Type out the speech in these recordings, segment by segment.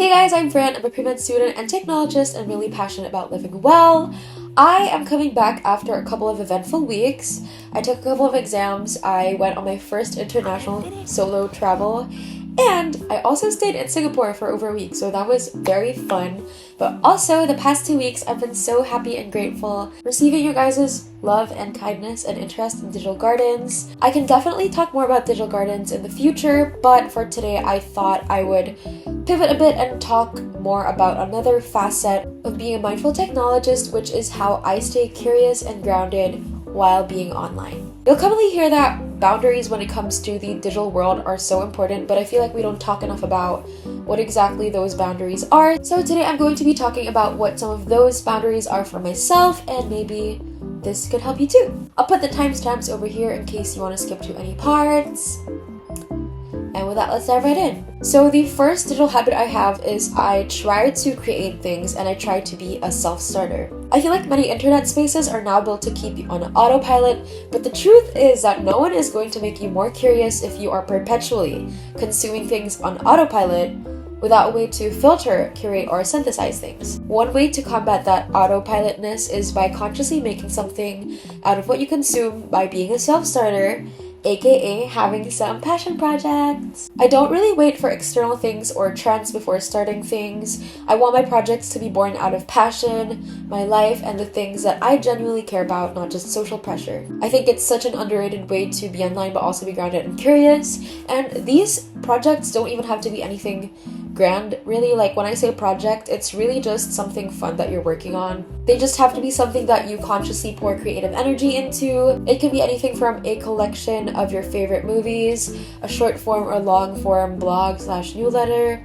Hey guys, I'm Fran. I'm a pre-med student and technologist and really passionate about living well. I am coming back after a couple of eventful weeks. I took a couple of exams, I went on my first international solo travel, and I also stayed in Singapore for over a week, so that was very fun. But also, the past 2 weeks, I've been so happy and grateful receiving your guys' love and kindness and interest in digital gardens. I can definitely talk more about digital gardens in the future, but for today, I thought I would pivot a bit and talk more about another facet of being a mindful technologist, which is how I stay curious and grounded while being online. You'll commonly hear that boundaries when it comes to the digital world are so important, but I feel like we don't talk enough about what exactly those boundaries are. So today I'm going to be talking about what some of those boundaries are for myself, and maybe this could help you too. I'll put the timestamps over here in case you want to skip to any parts. And with that, let's dive right in. So the first digital habit I have is I try to create things and I try to be a self-starter. I feel like many internet spaces are now built to keep you on autopilot, but the truth is that no one is going to make you more curious if you are perpetually consuming things on autopilot without a way to filter, curate, or synthesize things. One way to combat that autopilotness is by consciously making something out of what you consume by being a self-starter, aka having some passion projects. I don't really wait for external things or trends before starting things. I want my projects to be born out of passion, my life, and the things that I genuinely care about, not just social pressure. I think it's such an underrated way to be online but also be grounded and curious, and these projects don't even have to be anything grand, really. Like when I say project, it's really just something fun that you're working on. They just have to be something that you consciously pour creative energy into. It can be anything from a collection of your favorite movies, a short form or long form blog/newsletter,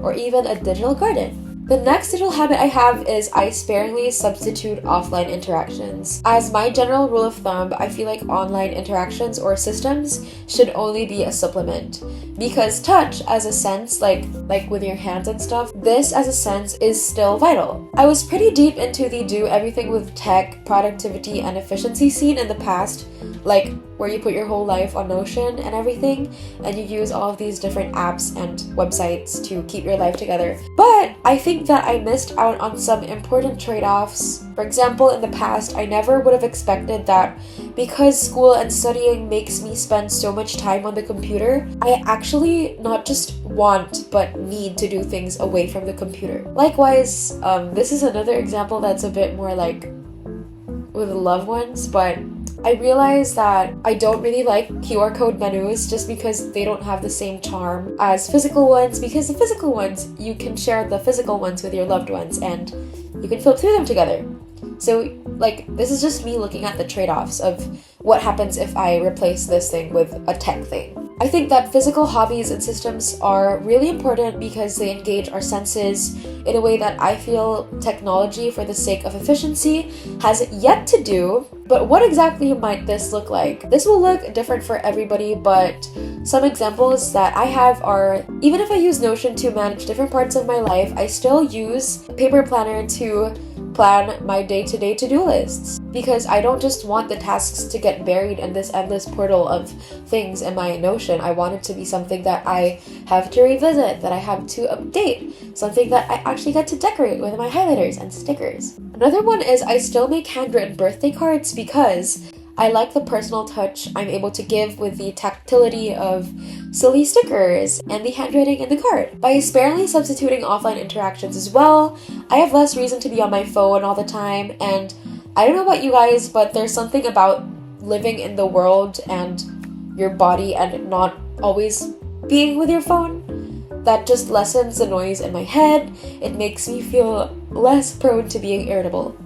or even a digital garden. The next digital habit I have is I sparingly substitute offline interactions. As my general rule of thumb, I feel like online interactions or systems should only be a supplement. Because touch, as a sense, like with your hands and stuff, this as a sense is still vital. I was pretty deep into the do everything with tech, productivity, and efficiency scene in the past, like where you put your whole life on Notion and everything, and you use all of these different apps and websites to keep your life together. But I think that I missed out on some important trade-offs. For example, in the past, I never would have expected that because school and studying makes me spend so much time on the computer, I actually not just want but need to do things away from the computer. Likewise, this is another example that's a bit more like with loved ones, but I realized that I don't really like QR code menus just because they don't have the same charm as physical ones, because the physical ones, you can share the physical ones with your loved ones and you can flip through them together. So this is just me looking at the trade-offs of what happens if I replace this thing with a tech thing. I think that physical hobbies and systems are really important because they engage our senses in a way that I feel technology, for the sake of efficiency, has yet to do. But what exactly might this look like? This will look different for everybody, but some examples that I have are, even if I use Notion to manage different parts of my life, I still use a paper planner to plan my day-to-day to-do lists, because I don't just want the tasks to get buried in this endless portal of things in my Notion. I want it to be something that I have to revisit, that I have to update, something that I actually get to decorate with my highlighters and stickers. Another one is I still make handwritten birthday cards because I like the personal touch I'm able to give with the tactility of silly stickers and the handwriting in the card. By sparingly substituting offline interactions as well, I have less reason to be on my phone all the time, and I don't know about you guys, but there's something about living in the world and your body and not always being with your phone that just lessens the noise in my head. It makes me feel less prone to being irritable.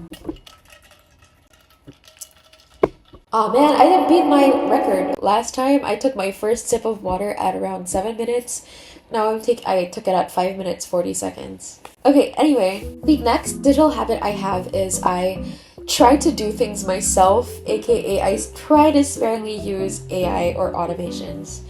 Oh man, I didn't beat my record. Last time I took my first sip of water at around 7 minutes. Now I took it at 5 minutes 40 seconds. Okay, anyway, the next digital habit I have is I try to do things myself, aka I try to sparingly use AI or automations.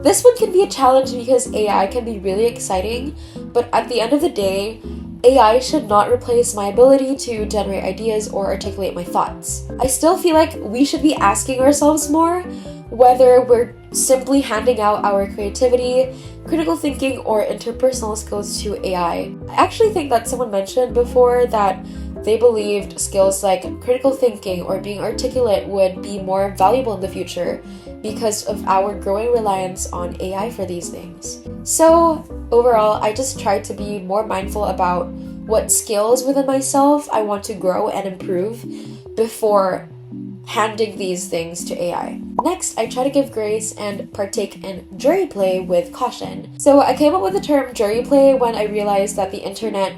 This one can be a challenge because AI can be really exciting, but at the end of the day, AI should not replace my ability to generate ideas or articulate my thoughts. I still feel like we should be asking ourselves more whether we're simply handing out our creativity, critical thinking, or interpersonal skills to AI. I actually think that someone mentioned before that they believed skills like critical thinking or being articulate would be more valuable in the future because of our growing reliance on AI for these things. So overall, I just tried to be more mindful about what skills within myself I want to grow and improve before handing these things to AI. Next, I try to give grace and partake in jury play with caution. So I came up with the term jury play when I realized that the internet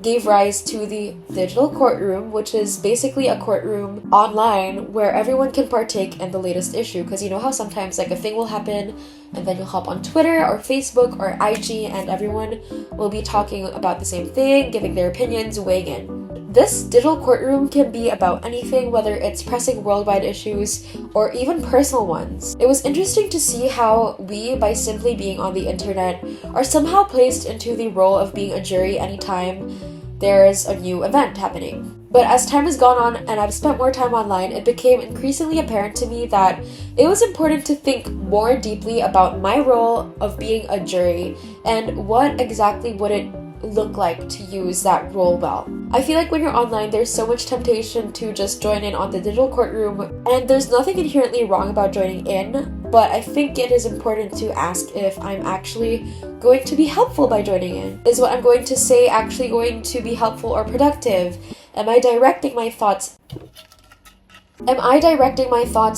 gave rise to the digital courtroom, which is basically a courtroom online where everyone can partake in the latest issue. Because you know how sometimes like a thing will happen and then you'll hop on Twitter or Facebook or IG and everyone will be talking about the same thing, giving their opinions, weighing in. This digital courtroom can be about anything, whether it's pressing worldwide issues or even personal ones. It was interesting to see how we, by simply being on the internet, are somehow placed into the role of being a jury anytime there's a new event happening. But as time has gone on and I've spent more time online, it became increasingly apparent to me that it was important to think more deeply about my role of being a jury and what exactly would it look like to use that role well. I feel like when you're online, there's so much temptation to just join in on the digital courtroom, and there's nothing inherently wrong about joining in, but I think it is important to ask if I'm actually going to be helpful by joining in. Is what I'm going to say actually going to be helpful or productive? Am I directing my thoughts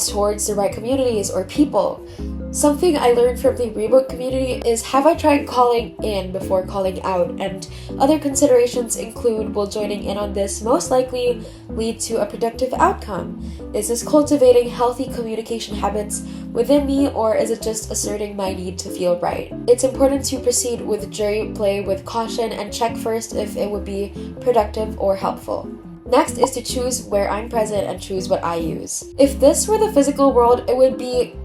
towards the right communities or people? Something I learned from the Reboot community is, have I tried calling in before calling out? And other considerations include, will joining in on this most likely lead to a productive outcome? Is this cultivating healthy communication habits within me, or is it just asserting my need to feel right? It's important to proceed with jury play with caution and check first if it would be productive or helpful. Next is to choose where I'm present and choose what I use. If this were the physical world, it would be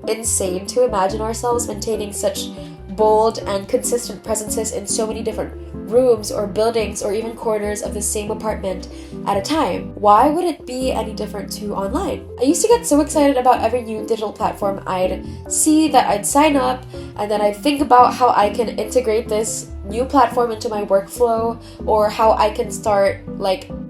insane to imagine ourselves maintaining such bold and consistent presences in so many different rooms or buildings or even corners of the same apartment at a time. Why would it be any different to online? I used to get so excited about every new digital platform I'd see that I'd sign up, and then I'd think about how I can integrate this new platform into my workflow, or how I can start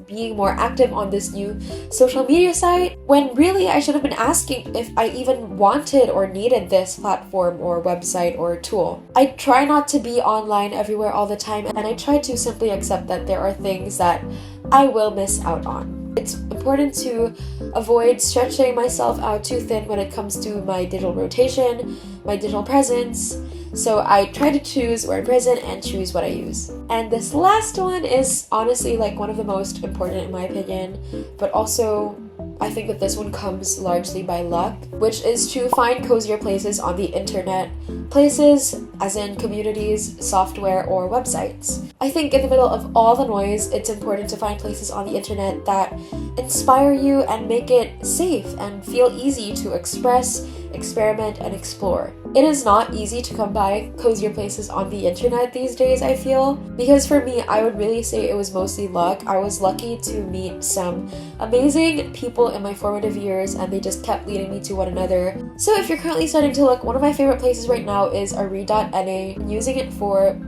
being more active on this new social media site, when really I should have been asking if I even wanted or needed this platform or website or tool. I try not to be online everywhere all the time, and I try to simply accept that there are things that I will miss out on. It's important to avoid stretching myself out too thin when it comes to my digital rotation, my digital presence. So I try to choose where I'm present and choose what I use. And this last one is honestly one of the most important in my opinion, but also I think that this one comes largely by luck, which is to find cozier places on the internet. Places as in communities, software, or websites. I think in the middle of all the noise, it's important to find places on the internet that inspire you and make it safe and feel easy to express, experiment, and explore. It is not easy to come by cozier places on the internet these days, I feel, because for me, I would really say it was mostly luck. I was lucky to meet some amazing people in my formative years, and they just kept leading me to one another. So if you're currently starting to look, one of my favorite places right now is are.na. I'm using it for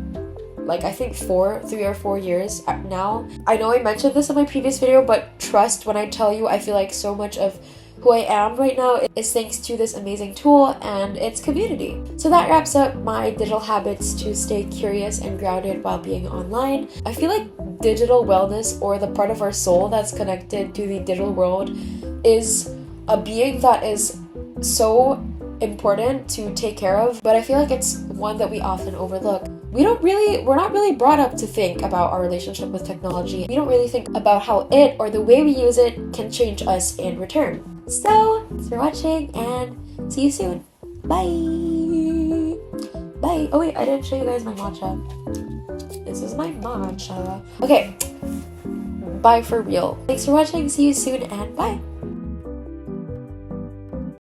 I think 3 or 4 years now. I know I mentioned this in my previous video, but trust when I tell you, I feel like so much of who I am right now is thanks to this amazing tool and its community. So that wraps up my digital habits to stay curious and grounded while being online. I feel like digital wellness, or the part of our soul that's connected to the digital world, is a being that is so important to take care of, but I feel like it's one that we often overlook. We're not really brought up to think about our relationship with technology. We don't really think about how it or the way we use it can change us in return. So, thanks for watching and see you soon. Bye! Bye! Oh wait, I didn't show you guys my matcha. This is my matcha. Okay, bye for real. Thanks for watching, see you soon, and bye!